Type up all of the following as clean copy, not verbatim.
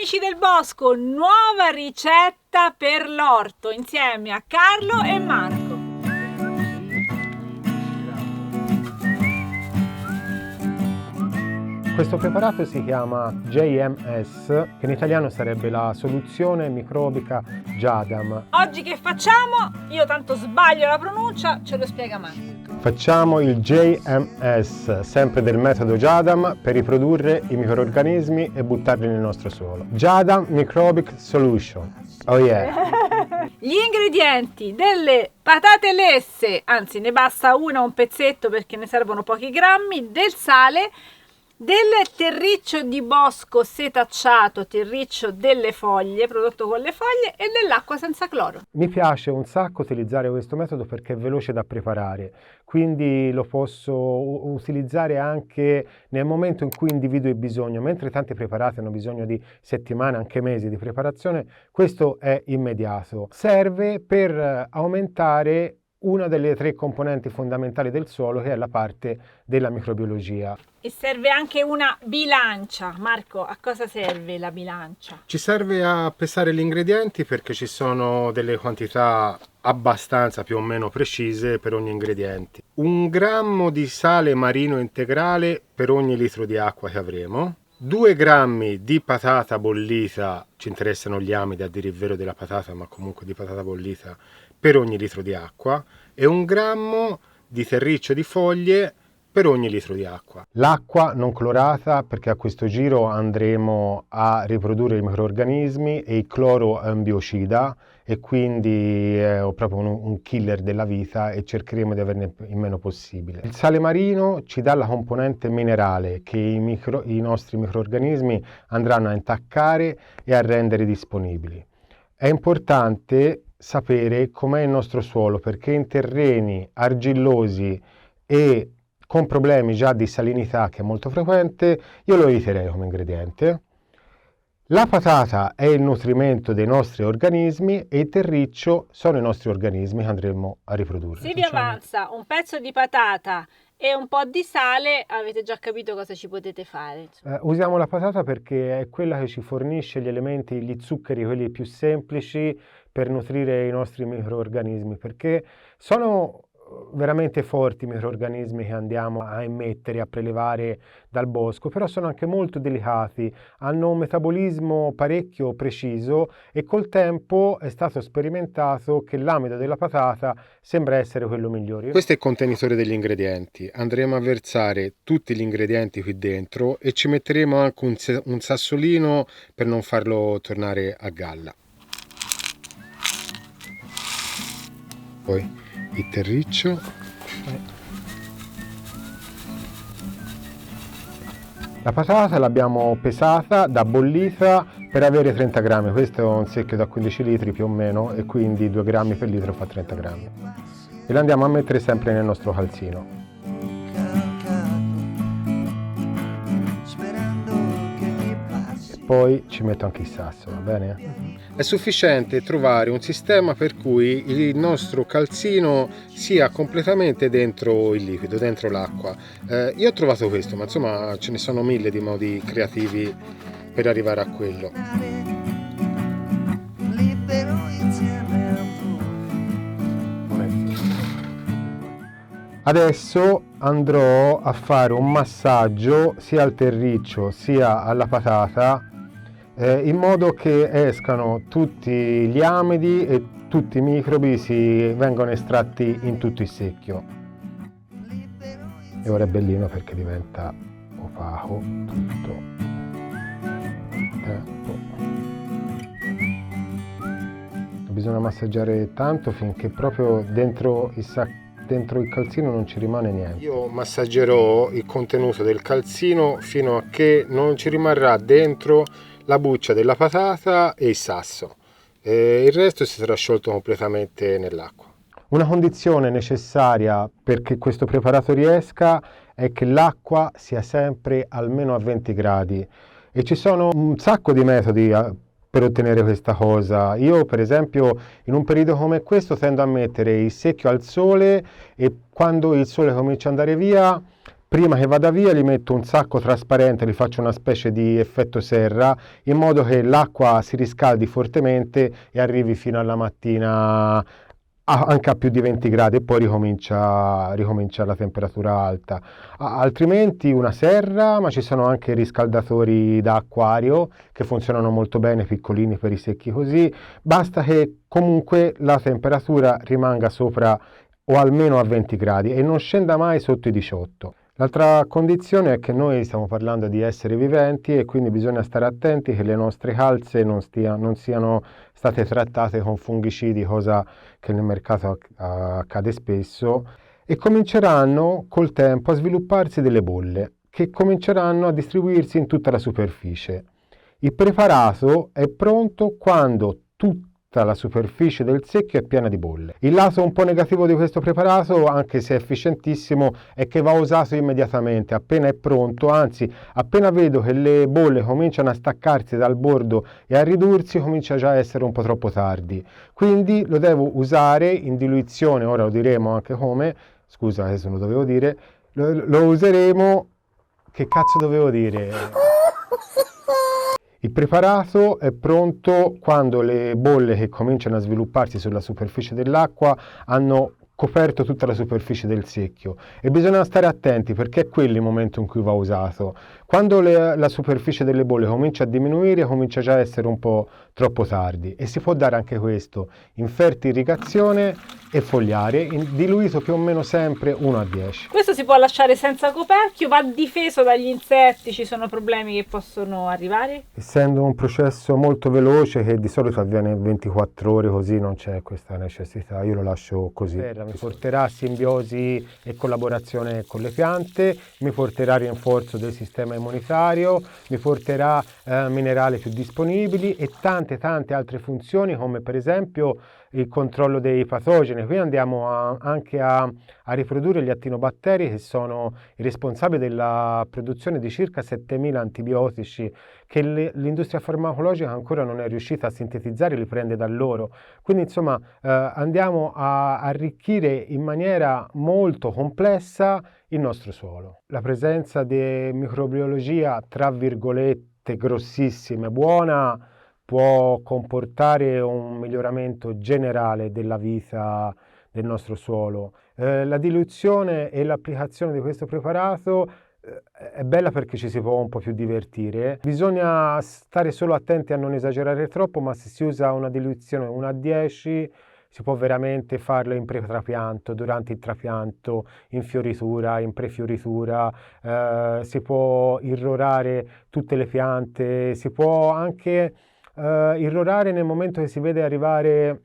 amici del bosco, nuova ricetta per l'orto insieme a Carlo e Marco. Questo preparato si chiama JMS, che in italiano sarebbe la soluzione microbica Jadam. Oggi che facciamo? Io tanto sbaglio la pronuncia, ce lo spiega Marco. Facciamo il JMS, sempre del metodo Jadam, per riprodurre i microrganismi e buttarli nel nostro suolo. Jadam Microbic Solution. Oh yeah! Gli ingredienti: delle patate lesse, anzi ne basta una, un pezzetto perché ne servono pochi grammi, del sale, del terriccio di bosco setacciato, terriccio delle foglie, prodotto con le foglie, e dell'acqua senza cloro. Mi piace un sacco utilizzare questo metodo perché è veloce da preparare, quindi lo posso utilizzare anche nel momento in cui individuo il bisogno. Mentre tanti preparati hanno bisogno di settimane, anche mesi di preparazione, questo è immediato. Serve per aumentare una delle 3 componenti fondamentali del suolo, che è la parte della microbiologia. E serve anche una bilancia. Marco, a cosa serve la bilancia? Ci serve a pesare gli ingredienti perché ci sono delle quantità abbastanza più o meno precise per ogni ingrediente. 1 grammo di sale marino integrale per ogni litro di acqua che avremo. 2 grammi di patata bollita, ci interessano gli amidi a dire il vero della patata, ma comunque di patata bollita, per ogni litro di acqua, e 1 grammo di terriccio di foglie per ogni litro di acqua. L'acqua non clorata, perché a questo giro andremo a riprodurre i microrganismi, e il cloro è un biocida e quindi è proprio un killer della vita, e cercheremo di averne il meno possibile. Il sale marino ci dà la componente minerale che i nostri microrganismi andranno a intaccare e a rendere disponibili. È importante sapere com'è il nostro suolo, perché in terreni argillosi e con problemi già di salinità, che è molto frequente, io lo eviterei come ingrediente. La patata è il nutrimento dei nostri organismi e il terriccio sono i nostri organismi che andremo a riprodurre. Se vi avanza un pezzo di patata e un po' di sale, avete già capito cosa ci potete fare. Usiamo la patata perché è quella che ci fornisce gli elementi, gli zuccheri, quelli più semplici per nutrire i nostri microrganismi, perché sono veramente forti i microrganismi che andiamo a immettere, a prelevare dal bosco, però sono anche molto delicati, hanno un metabolismo parecchio preciso, e col tempo è stato sperimentato che l'amido della patata sembra essere quello migliore. Questo è il contenitore degli ingredienti. Andremo a versare tutti gli ingredienti qui dentro e ci metteremo anche un sassolino per non farlo tornare a galla. Poi il terriccio, la patata l'abbiamo pesata da bollita per avere 30 grammi, questo è un secchio da 15 litri più o meno, e quindi 2 grammi per litro fa 30 grammi, e lo andiamo a mettere sempre nel nostro calzino. Poi ci metto anche il sasso, va bene? È sufficiente trovare un sistema per cui il nostro calzino sia completamente dentro il liquido, dentro l'acqua. Io ho trovato questo, ma insomma ce ne sono 1000 di modi creativi per arrivare a quello. Adesso andrò a fare un massaggio sia al terriccio sia alla patata, in modo che escano tutti gli amidi e tutti i microbi si vengono estratti in tutto il secchio. E ora è bellino perché diventa opaco tutto. Bisogna massaggiare tanto finché proprio dentro il calzino non ci rimane niente. Io massaggerò il contenuto del calzino fino a che non ci rimarrà dentro la buccia della patata e il sasso. Il resto si sarà sciolto completamente nell'acqua. Una condizione necessaria perché questo preparato riesca è che l'acqua sia sempre almeno a 20 gradi, e ci sono un sacco di metodi per ottenere questa cosa. Io per esempio in un periodo come questo tendo a mettere il secchio al sole, e quando il sole comincia ad andare via Prima che vada via li metto un sacco trasparente, li faccio una specie di effetto serra, in modo che l'acqua si riscaldi fortemente e arrivi fino alla mattina anche a più di 20 gradi, e poi ricomincia la temperatura alta. Altrimenti una serra, ma ci sono anche riscaldatori da acquario che funzionano molto bene, piccolini per i secchi così. Basta che comunque la temperatura rimanga sopra o almeno a 20 gradi e non scenda mai sotto i 18. L'altra condizione è che noi stiamo parlando di esseri viventi e quindi bisogna stare attenti che le nostre calze non siano state trattate con fungicidi, cosa che nel mercato accade spesso, e cominceranno col tempo a svilupparsi delle bolle che cominceranno a distribuirsi in tutta la superficie. Il preparato è pronto quando tutta la superficie del secchio è piena di bolle. Il lato un po' negativo di questo preparato, anche se è efficientissimo, è che va usato immediatamente, appena è pronto, anzi appena vedo che le bolle cominciano a staccarsi dal bordo e a ridursi, comincia già a essere un po' troppo tardi. Quindi lo devo usare in diluizione, ora lo diremo anche come, scusa adesso lo dovevo dire, lo useremo, che cazzo dovevo dire? Il preparato è pronto quando le bolle che cominciano a svilupparsi sulla superficie dell'acqua hanno coperto tutta la superficie del secchio, e bisogna stare attenti perché è quello il momento in cui va usato. Quando la superficie delle bolle comincia a diminuire, comincia già a essere un po' troppo tardi, e si può dare anche questo in fertilizazione e fogliare, diluito più o meno sempre 1:10. Questo si può lasciare senza coperchio, va difeso dagli insetti, ci sono problemi che possono arrivare? Essendo un processo molto veloce che di solito avviene in 24 ore, così non c'è questa necessità, io lo lascio così. Mi porterà simbiosi e collaborazione con le piante, mi porterà rinforzo del sistema immunitario, mi porterà minerali più disponibili e tante altre funzioni, come per esempio il controllo dei patogeni. Qui andiamo anche a riprodurre gli attinobatteri, che sono i responsabili della produzione di circa 7.000 antibiotici che l'industria farmacologica ancora non è riuscita a sintetizzare, li prende da loro. Quindi insomma andiamo a arricchire in maniera molto complessa il nostro suolo. La presenza di microbiologia, tra virgolette, grossissima e buona, può comportare un miglioramento generale della vita del nostro suolo. La diluizione e l'applicazione di questo preparato è bella perché ci si può un po' più divertire. Bisogna stare solo attenti a non esagerare troppo, ma se si usa una diluizione 1:10 si può veramente farlo in pre-trapianto, durante il trapianto, in fioritura, in prefioritura, si può irrorare tutte le piante, si può anche irrorare nel momento che si vede arrivare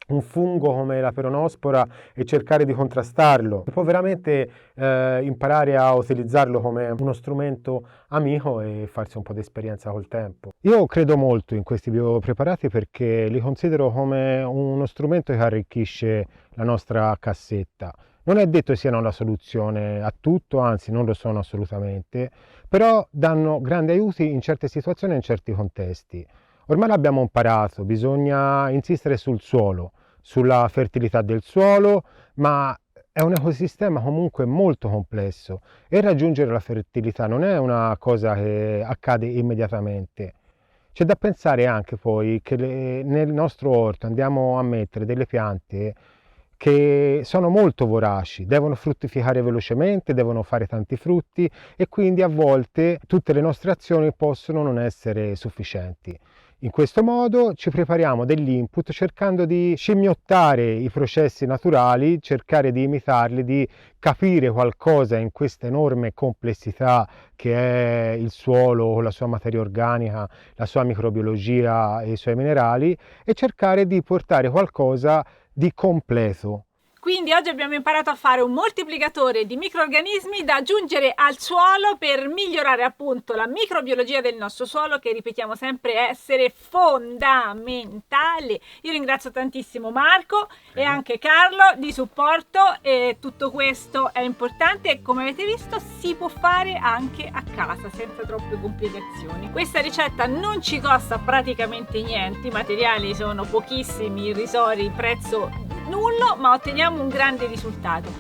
un fungo come la peronospora e cercare di contrastarlo. Si può veramente imparare a utilizzarlo come uno strumento amico e farsi un po' di esperienza col tempo. Io credo molto in questi biopreparati perché li considero come uno strumento che arricchisce la nostra cassetta. Non è detto che siano la soluzione a tutto, anzi non lo sono assolutamente, però danno grandi aiuti in certe situazioni e in certi contesti. Ormai l'abbiamo imparato, bisogna insistere sul suolo, sulla fertilità del suolo, ma è un ecosistema comunque molto complesso e raggiungere la fertilità non è una cosa che accade immediatamente. C'è da pensare anche poi che nel nostro orto andiamo a mettere delle piante che sono molto voraci, devono fruttificare velocemente, devono fare tanti frutti e quindi a volte tutte le nostre azioni possono non essere sufficienti. In questo modo ci prepariamo degli input cercando di scimmiottare i processi naturali, cercare di imitarli, di capire qualcosa in questa enorme complessità che è il suolo con la sua materia organica, la sua microbiologia e i suoi minerali, e cercare di portare qualcosa di completo. Quindi oggi abbiamo imparato a fare un moltiplicatore di microrganismi da aggiungere al suolo per migliorare appunto la microbiologia del nostro suolo, che ripetiamo sempre essere fondamentale. Io ringrazio tantissimo Marco e anche Carlo di supporto, e tutto questo è importante e come avete visto si può fare anche a casa senza troppe complicazioni. Questa ricetta non ci costa praticamente niente, i materiali sono pochissimi, irrisori, prezzo nullo, ma otteniamo un grande risultato.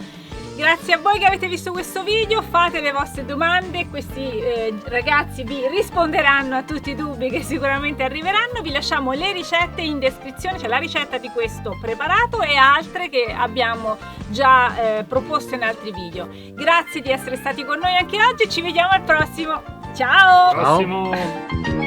Grazie a voi che avete visto questo video, fate le vostre domande, questi ragazzi vi risponderanno a tutti i dubbi che sicuramente arriveranno. Vi lasciamo le ricette in descrizione, c'è la ricetta di questo preparato e altre che abbiamo già proposto in altri video. Grazie di essere stati con noi anche oggi, ci vediamo al prossimo. Ciao! Ciao.